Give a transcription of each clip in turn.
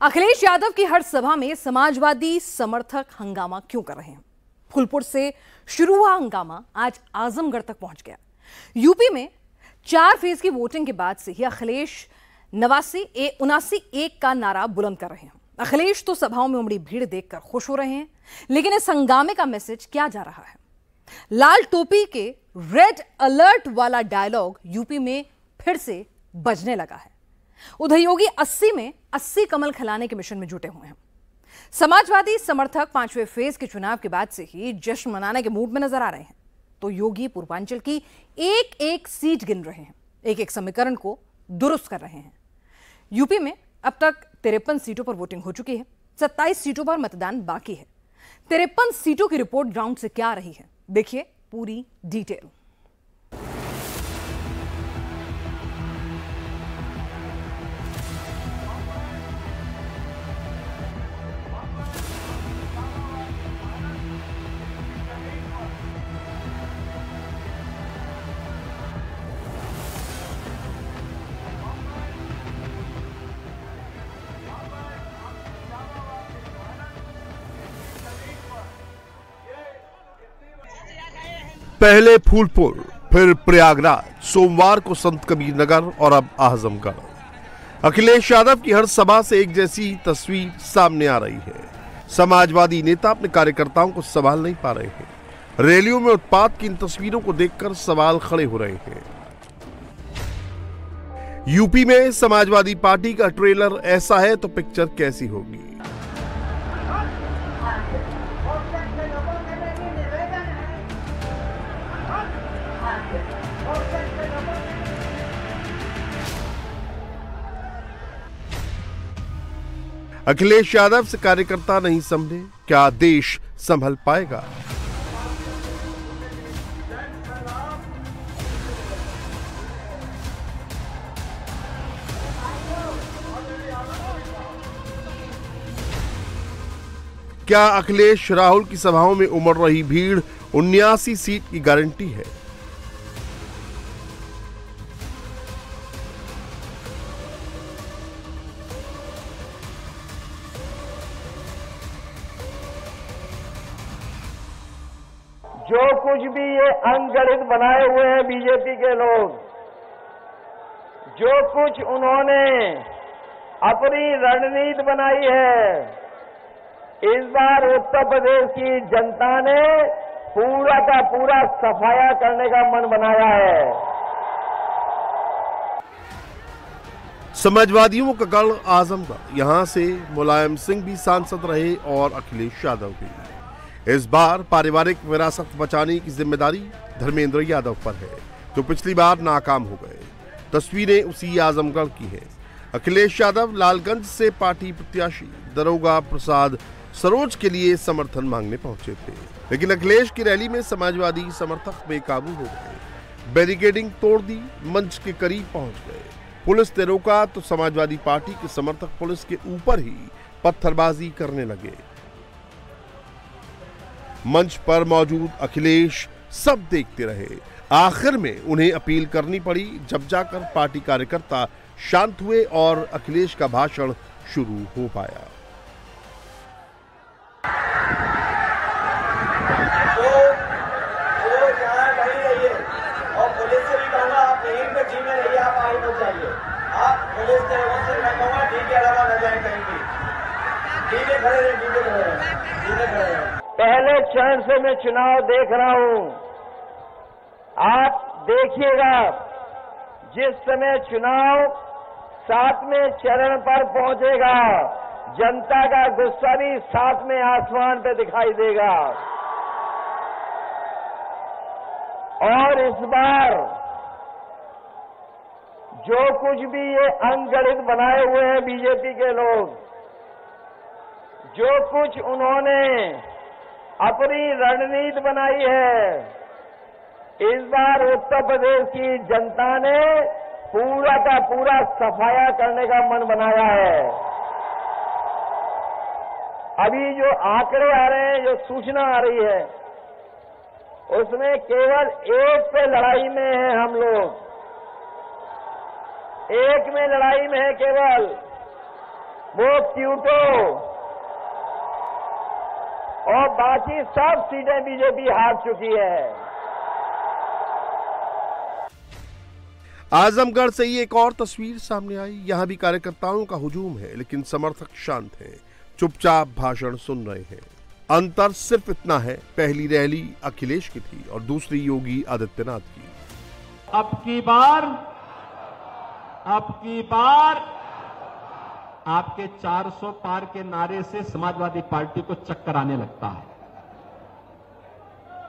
अखिलेश यादव की हर सभा में समाजवादी समर्थक हंगामा क्यों कर रहे हैं? फूलपुर से शुरू हुआ हंगामा आज आजमगढ़ तक पहुंच गया। यूपी में 4 फेज की वोटिंग के बाद से ही अखिलेश 79-1 का नारा बुलंद कर रहे हैं। अखिलेश तो सभाओं में उमड़ी भीड़ देखकर खुश हो रहे हैं, लेकिन इस हंगामे का मैसेज क्या जा रहा है? लाल टोपी के रेड अलर्ट वाला डायलॉग यूपी में फिर से बजने लगा है। उधर योगी 80 में 80 कमल खिलाने के मिशन में जुटे हुए हैं। समाजवादी समर्थक 5वें फेज के चुनाव के बाद से ही जश्न मनाने के मूड में नजर आ रहे हैं, तो योगी पूर्वांचल की एक एक सीट गिन रहे हैं, एक एक समीकरण को दुरुस्त कर रहे हैं। यूपी में अब तक 53 सीटों पर वोटिंग हो चुकी है, 27 सीटों पर मतदान बाकी है। 53 सीटों की रिपोर्ट ग्राउंड से क्या रही है, देखिए पूरी डिटेल। पहले फूलपुर, फिर प्रयागराज, सोमवार को संत कबीर नगर और अब आजमगढ़। अखिलेश यादव की हर सभा से एक जैसी तस्वीर सामने आ रही है। समाजवादी नेता अपने कार्यकर्ताओं को संभाल नहीं पा रहे हैं। रैलियों में उत्पात की इन तस्वीरों को देखकर सवाल खड़े हो रहे हैं। यूपी में समाजवादी पार्टी का ट्रेलर ऐसा है तो पिक्चर कैसी होगी? अखिलेश यादव से कार्यकर्ता नहीं संभले, क्या देश संभल पाएगा? क्या अखिलेश राहुल की सभाओं में उमड़ रही भीड़ 79 सीट की गारंटी है? जो कुछ भी ये अंगणित बनाए हुए हैं बीजेपी के लोग, जो कुछ उन्होंने अपनी रणनीति बनाई है, इस बार उत्तर प्रदेश की जनता ने पूरा का पूरा सफाया करने का मन बनाया है। समाजवादियों का गढ़ आजमगढ़, यहां से मुलायम सिंह भी सांसद रहे और अखिलेश यादव भी। इस बार पारिवारिक विरासत बचाने की जिम्मेदारी धर्मेंद्र यादव पर है, जो पिछली बार नाकाम हो गए। तस्वीरें उसी आजमगढ़ की हैं। अखिलेश यादव लालगंज से पार्टी प्रत्याशी दरोगा प्रसाद सरोज के लिए समर्थन मांगने पहुंचे थे, लेकिन अखिलेश की रैली में समाजवादी समर्थक बेकाबू हो गए। बैरिकेडिंग तोड़ दी, मंच के करीब पहुंच गए। पुलिस ने रोका तो समाजवादी पार्टी के समर्थक पुलिस के ऊपर ही पत्थरबाजी करने लगे। मंच पर मौजूद अखिलेश सब देखते रहे। आखिर में उन्हें अपील करनी पड़ी, जब जाकर पार्टी कार्यकर्ता शांत हुए और अखिलेश का भाषण शुरू हो पाया। और पुलिस से भी कहूंगा, आप यहीं पे जीने रहिए, आप आगे मत जाइए। आप पुलिस के लोगों से मैं कहूंगा ठीक है, अलावा न जाए कहीं भी। ठीक है, खड़े रहे, ठीक है, खड़े रहे, ठीक है, खड़े रहे। पहले चरण से मैं चुनाव देख रहा हूं। आप देखिएगा, जिस समय चुनाव 7वें चरण पर पहुंचेगा, जनता का गुस्सा भी 7वें आसमान पे दिखाई देगा। और इस बार जो कुछ भी ये अंगणित बनाए हुए हैं बीजेपी के लोग, जो कुछ उन्होंने अपनी रणनीति बनाई है, इस बार उत्तर प्रदेश की जनता ने पूरा का पूरा सफाया करने का मन बनाया है। अभी जो आंकड़े आ रहे हैं, जो सूचना आ रही है, उसमें केवल एक पे लड़ाई में है हम लोग, एक में लड़ाई में है केवल। वो क्यूटो और बाकी सब सीटें बीजेपी हार चुकी है। आजमगढ़ से ही एक और तस्वीर सामने आई। यहां भी कार्यकर्ताओं का हुजूम है, लेकिन समर्थक शांत हैं, चुपचाप भाषण सुन रहे हैं। अंतर सिर्फ इतना है, पहली रैली अखिलेश की थी और दूसरी योगी आदित्यनाथ की। अब की बार आपके 400 पार के नारे से समाजवादी पार्टी को चक्कर आने लगता है।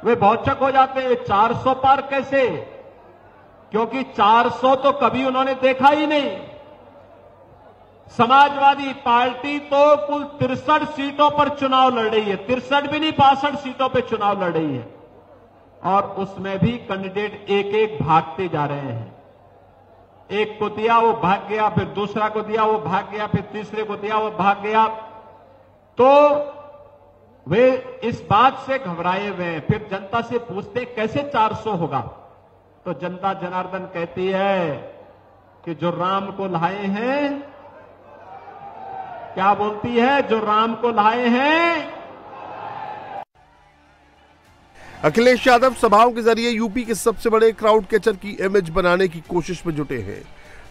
वे भौचक हो जाते हैं। 400 पार कैसे? क्योंकि 400 तो कभी उन्होंने देखा ही नहीं। समाजवादी पार्टी तो कुल 63 सीटों पर चुनाव लड़ रही है। 63 भी नहीं, 62 सीटों पर चुनाव लड़ रही है और उसमें भी कैंडिडेट एक एक भागते जा रहे हैं। एक को दिया वो भाग गया, फिर दूसरा को दिया वो भाग गया, फिर तीसरे को दिया वो भाग गया। तो वे इस बात से घबराए हुए हैं। फिर जनता से पूछते कैसे 400 होगा, तो जनता जनार्दन कहती है कि जो राम को लाए हैं, क्या बोलती है, जो राम को लाए हैं। अखिलेश यादव सभाओं के जरिए यूपी के सबसे बड़े क्राउड कैचर की इमेज बनाने की कोशिश में जुटे हैं।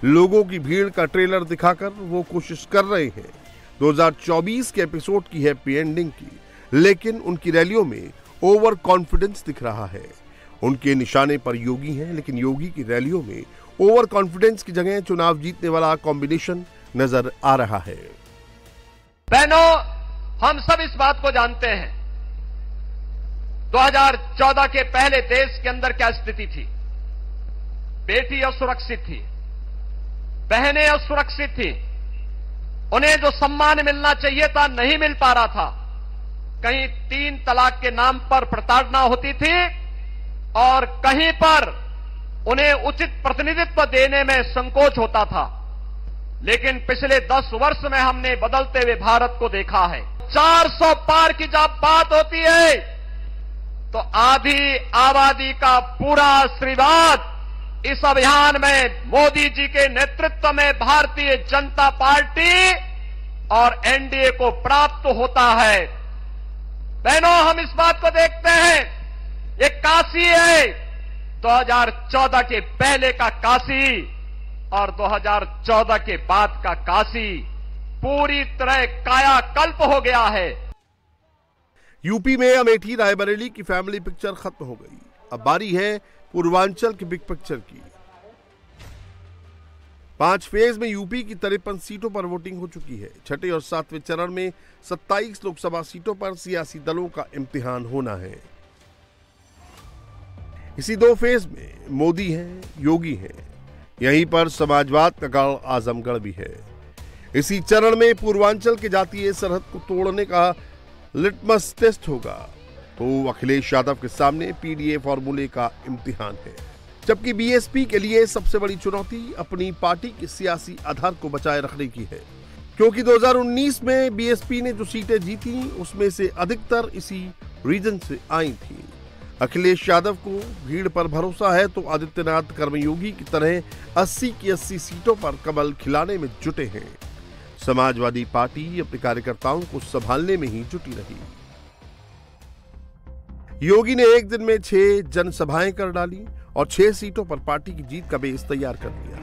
लोगों की भीड़ का ट्रेलर दिखाकर वो कोशिश कर रहे हैं 2024 के एपिसोड की हैप्पी एंडिंग की, लेकिन उनकी रैलियों में ओवर कॉन्फिडेंस दिख रहा है। उनके निशाने पर योगी हैं, लेकिन योगी की रैलियों में ओवर कॉन्फिडेंस की जगह चुनाव जीतने वाला कॉम्बिनेशन नजर आ रहा है। बहनों, हम सब इस बात को जानते हैं 2014 के पहले देश के अंदर क्या स्थिति थी। बेटी असुरक्षित थी, बहनें असुरक्षित थी, उन्हें जो सम्मान मिलना चाहिए था नहीं मिल पा रहा था। कहीं 3 तलाक के नाम पर प्रताड़ना होती थी और कहीं पर उन्हें उचित प्रतिनिधित्व देने में संकोच होता था। लेकिन पिछले 10 वर्ष में हमने बदलते हुए भारत को देखा है। 400 पार की जब बात होती है तो आधी आबादी का पूरा आशीर्वाद इस अभियान में मोदी जी के नेतृत्व में भारतीय जनता पार्टी और एनडीए को प्राप्त होता है। बहनों, हम इस बात को देखते हैं, ये काशी है 2014 के पहले का काशी और 2014 के बाद का काशी पूरी तरह कायाकल्प हो गया है। यूपी में अमेठी रायबरेली की फैमिली पिक्चर खत्म हो गई। अब बारी है पूर्वांचल की बिग पिक्चर की। 5 फेज में यूपी की 53 सीटों पर वोटिंग हो चुकी है। छठे और 7वें चरण में 27 लोकसभा सीटों पर सियासी दलों का इम्तिहान होना है। इसी 2 फेज में मोदी हैं, योगी हैं, यहीं पर समाजवाद का गढ़ आजमगढ़ भी है। इसी चरण में पूर्वांचल के जातीय सरहद को तोड़ने का लिटमस टेस्ट होगा तो अखिलेश यादव के सामने पीडीए फॉर्मूले का इम्तिहान है। जबकि बीएसपी के लिए सबसे बड़ी चुनौती अपनी पार्टी के सियासी आधार को बचाए रखने की है, क्योंकि 2019 में बीएसपी ने जो सीटें जीती उसमें से अधिकतर इसी रीजन से आई थी। अखिलेश यादव को भीड़ पर भरोसा है तो आदित्यनाथ कर्मयोगी की तरह 80 की 80 सीटों पर कमल खिलाने में जुटे हैं। समाजवादी पार्टी अपने कार्यकर्ताओं को संभालने में ही जुटी रही। योगी ने एक दिन में 6 जनसभाएं कर डाली और 6 सीटों पर पार्टी की जीत का बेस तैयार कर दिया।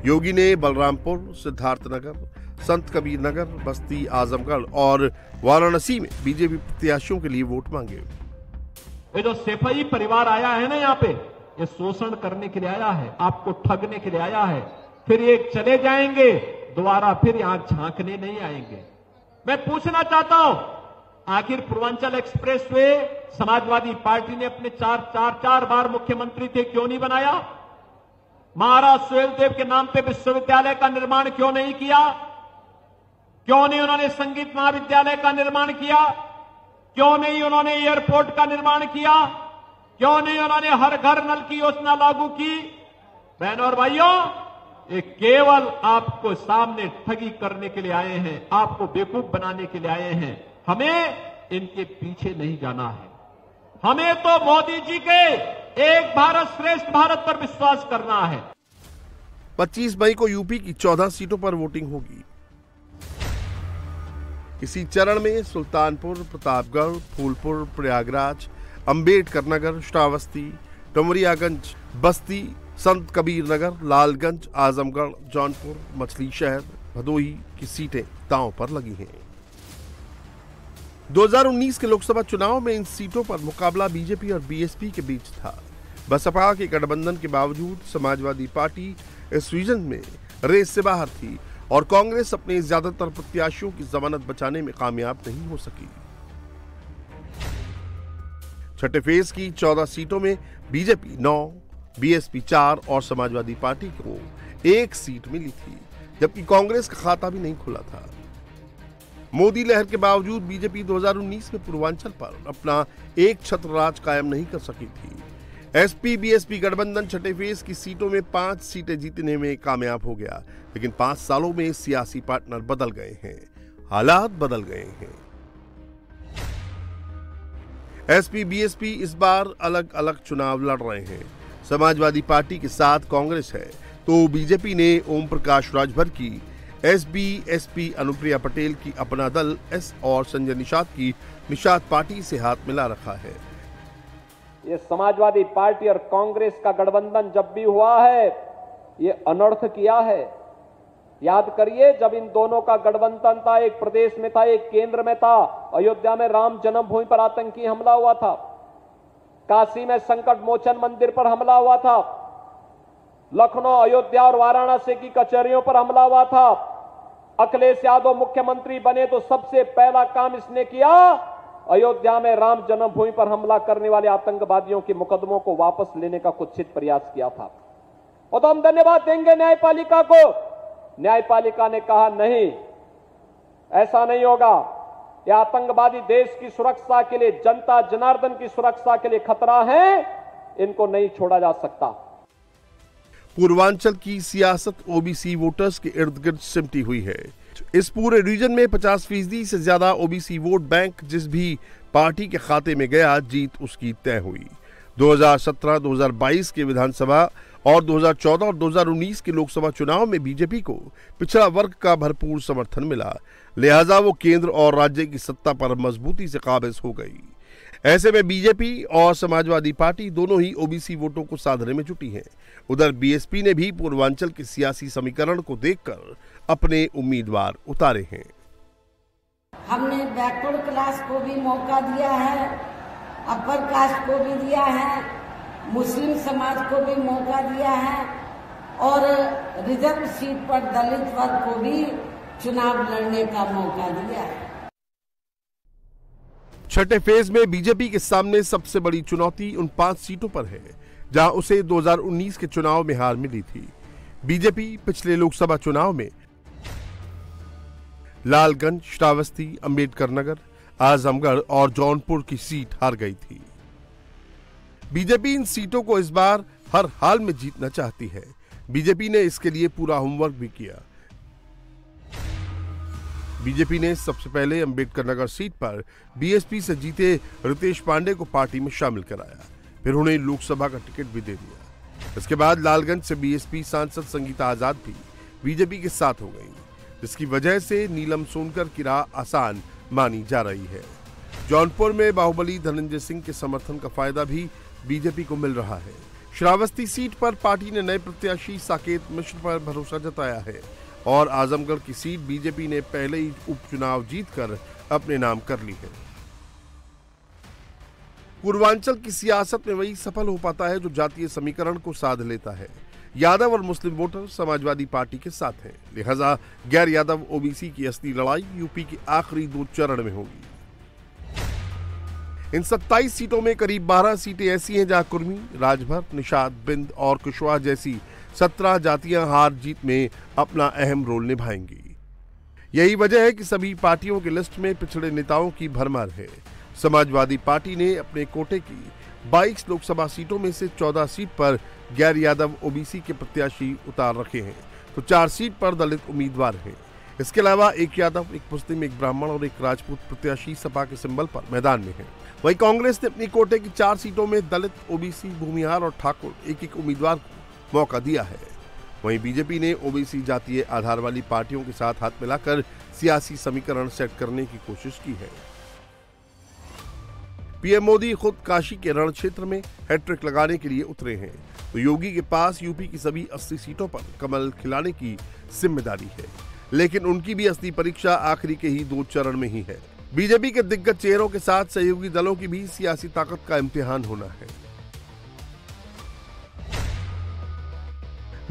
योगी ने बलरामपुर, सिद्धार्थनगर, संत कबीर नगर, बस्ती, आजमगढ़ और वाराणसी में बीजेपी प्रत्याशियों के लिए वोट मांगे। ये जो सेफई परिवार आया है ना यहाँ पे, ये शोषण करने के लिए आया है, आपको ठगने के लिए आया है। फिर ये चले जाएंगे, दोबारा फिर यहां झांकने नहीं आएंगे। मैं पूछना चाहता हूं, आखिर Purvanchal express way Samajwadi party ने अपने 4 बार मुख्यमंत्री थे क्यों नहीं बनाया? महाराज सुहेलदेव के नाम पे विश्वविद्यालय का निर्माण क्यों नहीं किया? क्यों नहीं उन्होंने संगीत महाविद्यालय का निर्माण किया? क्यों नहीं उन्होंने एयरपोर्ट का निर्माण किया? क्यों नहीं उन्होंने हर घर नल की योजना लागू की? बहनों और भाइयों, ये केवल आपको सामने ठगी करने के लिए आए हैं, आपको बेवकूफ बनाने के लिए आए हैं। हमें इनके पीछे नहीं जाना है। हमें तो मोदी जी के एक भारत श्रेष्ठ भारत पर विश्वास करना है। 25 मई को यूपी की 14 सीटों पर वोटिंग होगी। इसी चरण में सुल्तानपुर, प्रतापगढ़, फूलपुर, प्रयागराज, अंबेडकर नगर, श्रावस्ती, डुमरियागंज, बस्ती, संत कबीर नगर, लालगंज, आजमगढ़, जौनपुर, मछली शहर, भदोही की सीटें दांव पर लगी हैं। 2019 के लोकसभा चुनाव में इन सीटों पर मुकाबला बीजेपी और बीएसपी के बीच था। बसपा के गठबंधन के बावजूद समाजवादी पार्टी इस रीजन में रेस से बाहर थी और कांग्रेस अपने ज्यादातर प्रत्याशियों की जमानत बचाने में कामयाब नहीं हो सकी। छठे फेज की 14 सीटों में बीजेपी 9, बीएसपी 4 और समाजवादी पार्टी को 1 सीट मिली थी, जबकि कांग्रेस का खाता भी नहीं खुला था। मोदी लहर के बावजूद बीजेपी 2019 में पूर्वांचल पर अपना एक छत्र राज कायम नहीं कर सकी थी। एसपी बीएसपी गठबंधन छठे फेज की सीटों में 5 सीटें जीतने में कामयाब हो गया, लेकिन 5 सालों में सियासी पार्टनर बदल गए हैं, हालात बदल गए हैं। एसपी बीएसपी इस बार अलग अलग चुनाव लड़ रहे हैं। समाजवादी पार्टी के साथ कांग्रेस है, तो बीजेपी ने ओम प्रकाश राजभर की, एसबी एसपी अनुप्रिया पटेल की अपना दल एस और संजय निषाद की निषाद पार्टी से हाथ मिला रखा है। ये समाजवादी पार्टी और कांग्रेस का गठबंधन जब भी हुआ है, ये अनर्थ किया है। याद करिए, जब इन दोनों का गठबंधन था, एक प्रदेश में था, एक केंद्र में था। अयोध्या में राम जन्मभूमि पर आतंकी हमला हुआ था, काशी में संकट मोचन मंदिर पर हमला हुआ था, लखनऊ, अयोध्या और वाराणसी की कचहरियों पर हमला हुआ था। अखिलेश यादव मुख्यमंत्री बने तो सबसे पहला काम इसने किया, अयोध्या में राम जन्मभूमि पर हमला करने वाले आतंकवादियों के मुकदमों को वापस लेने का कुत्सित प्रयास किया था। और तो हम धन्यवाद देंगे न्यायपालिका को। न्यायपालिका ने कहा नहीं, ऐसा नहीं होगा। यह आतंकवादी देश की सुरक्षा के लिए, जनता जनार्दन की सुरक्षा के लिए खतरा है, इनको नहीं छोड़ा जा सकता। पूर्वांचल की सियासत ओबीसी वोटर्स के इर्द गिर्द सिमटी हुई है। इस पूरे रीजन में 50% से ज्यादा ओबीसी वोट बैंक जिस भी पार्टी के खाते में गया, जीत उसकी तय हुई। 2017, 2022 के विधानसभा और 2014 और 2019 के लोकसभा चुनाव में बीजेपी को पिछड़ा वर्ग का भरपूर समर्थन मिला, लिहाजा वो केंद्र और राज्य की सत्ता पर मजबूती से काबिज हो गई। ऐसे में बीजेपी और समाजवादी पार्टी दोनों ही ओबीसी वोटों को साधने में जुटी हैं। उधर बीएसपी ने भी पूर्वांचल के सियासी समीकरण को देखकर अपने उम्मीदवार उतारे हैं। हमने बैकवर्ड क्लास को भी मौका दिया है, अपर कास्ट को भी दिया है, मुस्लिम समाज को भी मौका दिया है और रिजर्व सीट पर दलित वर्ग को भी चुनाव लड़ने का मौका दिया है। छठे फेज में बीजेपी के सामने सबसे बड़ी चुनौती उन 5 सीटों पर है जहां उसे 2019 के चुनाव में हार मिली थी। बीजेपी पिछले लोकसभा चुनाव में लालगंज, श्रावस्ती, अंबेडकर नगर, आजमगढ़ और जौनपुर की सीट हार गई थी। बीजेपी इन सीटों को इस बार हर हाल में जीतना चाहती है। बीजेपी ने इसके लिए पूरा होमवर्क भी किया। बीजेपी ने सबसे पहले अंबेडकर नगर सीट पर बीएसपी से जीते रितेश पांडे को पार्टी में शामिल कराया, फिर उन्हें लोकसभा का टिकट भी दे दिया। इसके बाद लालगंज से बीएसपी सांसद संगीता आजाद भी बीजेपी के साथ हो गई, जिसकी वजह से नीलम सोनकर की राह आसान मानी जा रही है। जौनपुर में बाहुबली धनंजय सिंह के समर्थन का फायदा भी बीजेपी को मिल रहा है। श्रावस्ती सीट पर पार्टी ने नए प्रत्याशी साकेत मिश्र पर भरोसा जताया है और आजमगढ़ की सीट बीजेपी ने पहले ही उपचुनाव जीतकर अपने नाम कर ली है। पूर्वांचल की सियासत में वही सफल हो पाता है जो जातीय समीकरण को साध लेता है। यादव और मुस्लिम वोटर समाजवादी पार्टी के साथ हैं, लिहाजा गैर यादव ओबीसी की असली लड़ाई यूपी के आखिरी 2 चरण में होगी। इन 27 सीटों में करीब 12 सीटें ऐसी हैं जहां कुर्मी, राजभर, निषाद, बिंद और कुशवाहा जैसी 17 जातियां हार जीत में अपना अहम रोल निभाएंगी। यही वजह है कि सभी पार्टियों की लिस्ट में पिछड़े नेताओं की भरमार है। समाजवादी पार्टी ने अपने कोटे की 22 लोकसभा सीटों में से 14 सीट पर गैर यादव ओबीसी के प्रत्याशी उतार रखे हैं, तो 4 सीट पर दलित उम्मीदवार हैं। इसके अलावा एक यादव, एक मुस्लिम, एक ब्राह्मण और एक राजपूत प्रत्याशी सपा के सिंबल पर मैदान में हैं। वहीं कांग्रेस ने अपनी कोटे की 4 सीटों में दलित, ओबीसी, भूमिहार और ठाकुर एक-एक उम्मीदवार को मौका दिया है। वहीं बीजेपी ने ओबीसी जातीय आधार वाली पार्टियों के साथ हाथ मिलाकर सियासी समीकरण सेट करने की कोशिश की है। पीएम मोदी खुद काशी के रण क्षेत्र में हैट्रिक लगाने के लिए उतरे हैं, तो योगी के पास यूपी की सभी 80 सीटों पर कमल खिलाने की जिम्मेदारी है। लेकिन उनकी भी असली परीक्षा आखिरी के ही 2 चरण में ही है। बीजेपी के दिग्गज चेहरों के साथ सहयोगी दलों की भी सियासी ताकत का इम्तिहान होना है।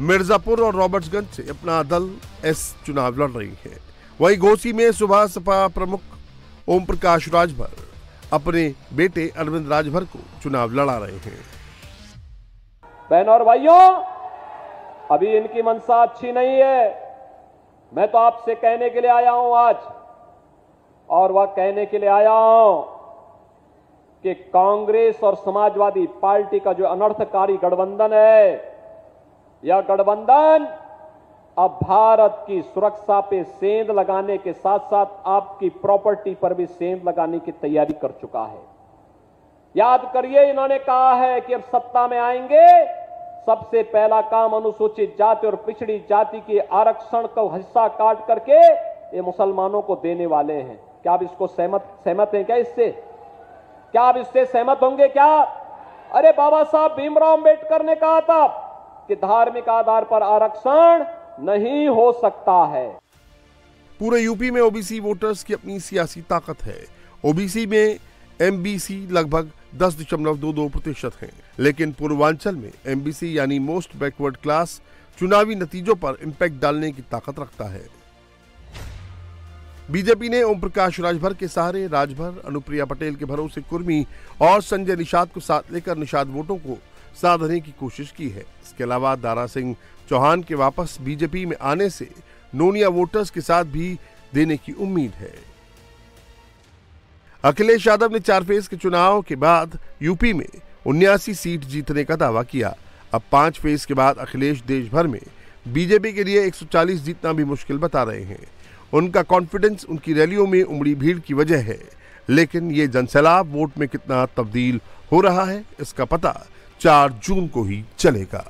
मिर्जापुर और रॉबर्ट्सगंज से अपना दल एस चुनाव लड़ रही है। वहीं घोसी में सुबह सपा प्रमुख ओम प्रकाश राजभर अपने बेटे अरविंद राजभर को चुनाव लड़ा रहे हैं। बहनों और भाइयों, अभी इनकी मंशा अच्छी नहीं है। मैं तो आपसे कहने के लिए आया हूं आज, और वह कहने के लिए आया हूं कि कांग्रेस और समाजवादी पार्टी का जो अनर्थकारी गठबंधन है, यह गठबंधन अब भारत की सुरक्षा पे सेंध लगाने के साथ साथ आपकी प्रॉपर्टी पर भी सेंध लगाने की तैयारी कर चुका है। याद करिए, इन्होंने कहा है कि अब सत्ता में आएंगे, सबसे पहला काम अनुसूचित जाति और पिछड़ी जाति के आरक्षण का हिस्सा काट करके ये मुसलमानों को देने वाले हैं। क्या आप इसको सहमत हैं क्या? इससे क्या आप इससे सहमत होंगे क्या? अरे बाबा साहब भीमराव अंबेडकर ने कहा था कि धार्मिक आधार पर आरक्षण नहीं हो सकता है। पूरे यूपी में ओबीसी वोटर्स की अपनी सियासी ताकत है। ओबीसी में एमबीसी लगभग 10.22% हैं, लेकिन पूर्वांचल में एमबीसी यानी मोस्ट बैकवर्ड क्लास चुनावी नतीजों पर इंपैक्ट डालने की ताकत रखता है। बीजेपी ने ओम प्रकाश राजभर के सहारे राजभर, अनुप्रिया पटेल के भरोसे कुर्मी और संजय निषाद को साथ लेकर निषाद वोटों को साधने की कोशिश की है। इसके अलावा दारा सिंह चौहान के वापस बीजेपी में आने से नोनिया वोटर्स के साथ भी देने की उम्मीद है। अखिलेश यादव ने 4 फेज के चुनाव के बाद यूपी में 79 सीट जीतने का दावा किया। अब 5 फेज के बाद अखिलेश देश भर में बीजेपी के लिए 140 जीतना भी मुश्किल बता रहे हैं। उनका कॉन्फिडेंस उनकी रैलियों में उमड़ी भीड़ की वजह है, लेकिन ये जनसैलाब वोट में कितना तब्दील हो रहा है, इसका पता 4 जून को ही चलेगा।